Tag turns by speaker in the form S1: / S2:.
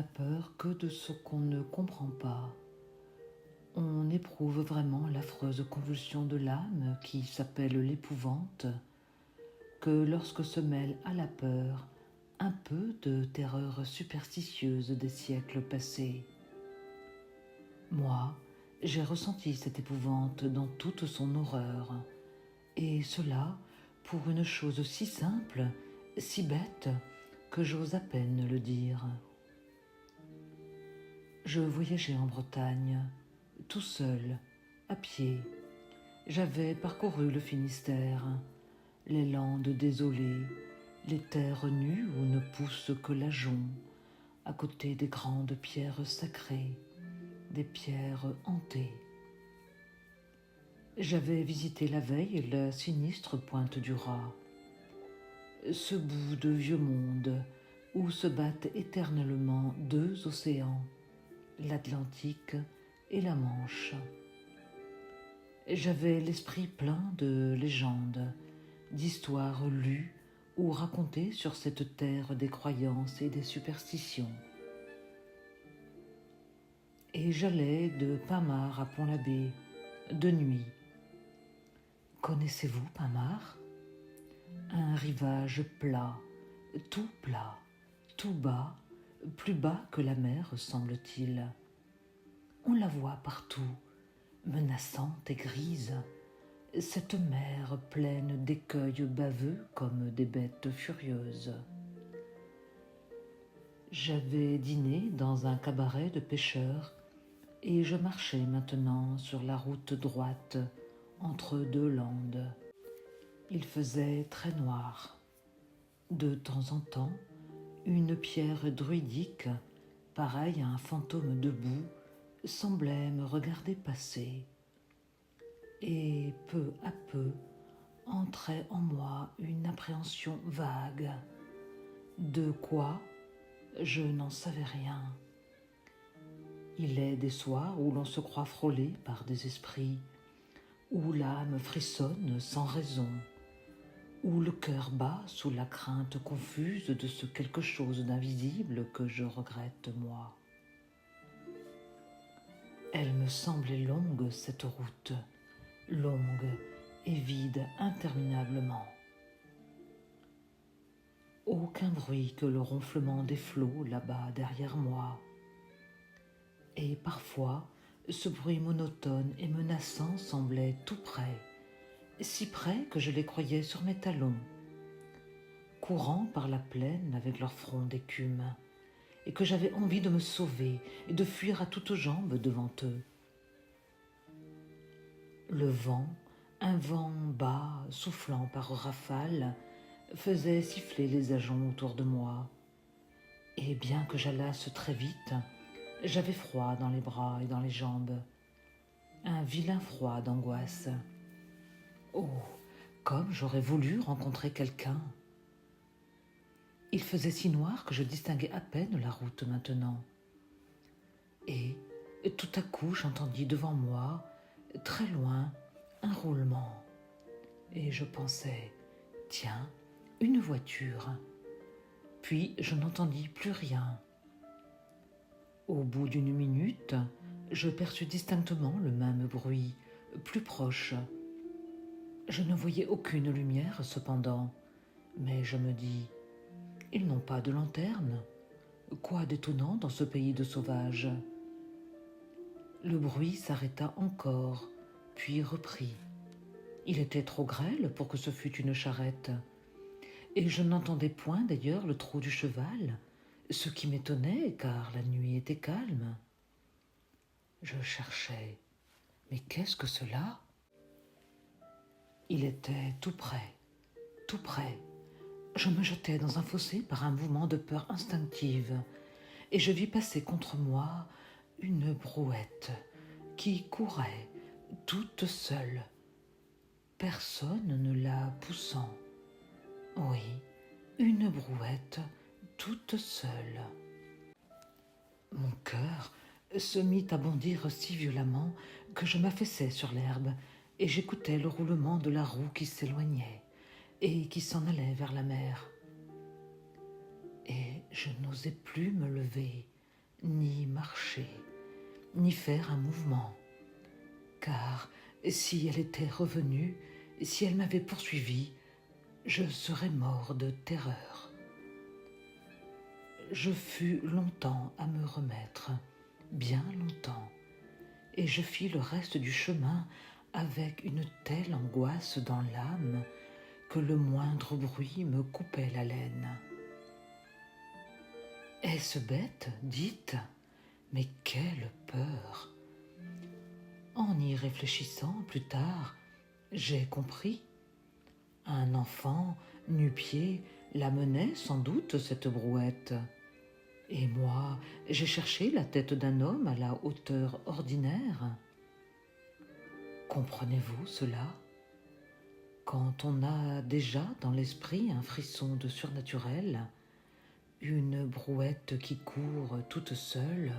S1: n'a peur que de ce qu'on ne comprend pas. On éprouve vraiment l'affreuse convulsion de l'âme qui s'appelle l'épouvante, que lorsque se mêle à la peur un peu de terreur superstitieuse des siècles passés. Moi, j'ai ressenti cette épouvante dans toute son horreur, et cela pour une chose si simple, si bête, que j'ose à peine le dire. Je voyageais en Bretagne, tout seul, à pied. J'avais parcouru le Finistère, les landes désolées, les terres nues où ne pousse que l'ajonc, à côté des grandes pierres sacrées, des pierres hantées. J'avais visité la veille la sinistre pointe du Raz, ce bout de vieux monde où se battent éternellement deux océans, l'Atlantique et la Manche. J'avais l'esprit plein de légendes, d'histoires lues ou racontées sur cette terre des croyances et des superstitions. Et j'allais de Pinmar à Pont-l'Abbé, de nuit. Connaissez-vous Pinmar ? Un rivage plat, tout bas, plus bas que la mer, semble-t-il. On la voit partout, menaçante et grise, cette mer pleine d'écueils baveux comme des bêtes furieuses. J'avais dîné dans un cabaret de pêcheurs et je marchais maintenant sur la route droite entre deux landes. Il faisait très noir. De temps en temps, une pierre druidique, pareille à un fantôme debout, semblait me regarder passer. Et peu à peu entrait en moi une appréhension vague. De quoi ? Je n'en savais rien. Il est des soirs où l'on se croit frôlé par des esprits, où l'âme frissonne sans raison, où le cœur bat sous la crainte confuse de ce quelque chose d'invisible que je regrette moi. Elle me semblait longue, cette route, longue et vide interminablement. Aucun bruit que le ronflement des flots là-bas derrière moi. Et parfois, ce bruit monotone et menaçant semblait tout près, si près que je les croyais sur mes talons, courant par la plaine avec leur front d'écume, et que j'avais envie de me sauver et de fuir à toutes jambes devant eux. Le vent, un vent bas, soufflant par rafales, faisait siffler les ajoncs autour de moi, et bien que j'allasse très vite, j'avais froid dans les bras et dans les jambes, un vilain froid d'angoisse. Oh, comme j'aurais voulu rencontrer quelqu'un! Il faisait si noir que je distinguais à peine la route maintenant. Et tout à coup j'entendis devant moi, très loin, un roulement. Et je pensais, tiens, une voiture. Puis je n'entendis plus rien. Au bout d'une minute, je perçus distinctement le même bruit, plus proche. Je ne voyais aucune lumière cependant, mais je me dis, ils n'ont pas de lanterne. Quoi d'étonnant dans ce pays de sauvages ? Le bruit s'arrêta encore, puis reprit. Il était trop grêle pour que ce fût une charrette, et je n'entendais point d'ailleurs le trot du cheval, ce qui m'étonnait car la nuit était calme. Je cherchais. Mais qu'est-ce que cela ? Il était tout près, tout près. Je me jetai dans un fossé par un mouvement de peur instinctive, et je vis passer contre moi une brouette qui courait toute seule, personne ne la poussant. Oui, une brouette toute seule. Mon cœur se mit à bondir si violemment que je m'affaissai sur l'herbe et j'écoutais le roulement de la roue qui s'éloignait et qui s'en allait vers la mer. Et je n'osais plus me lever, ni marcher, ni faire un mouvement, car si elle était revenue, si elle m'avait poursuivi, je serais mort de terreur. Je fus longtemps à me remettre, bien longtemps, et je fis le reste du chemin avec une telle angoisse dans l'âme que le moindre bruit me coupait l'haleine. Est-ce bête, dites? Mais quelle peur! En y réfléchissant plus tard, j'ai compris. Un enfant, nu-pied, la menait sans doute cette brouette. Et moi, j'ai cherché la tête d'un homme à la hauteur ordinaire. Comprenez-vous cela? Quand on a déjà dans l'esprit un frisson de surnaturel, une brouette qui court toute seule,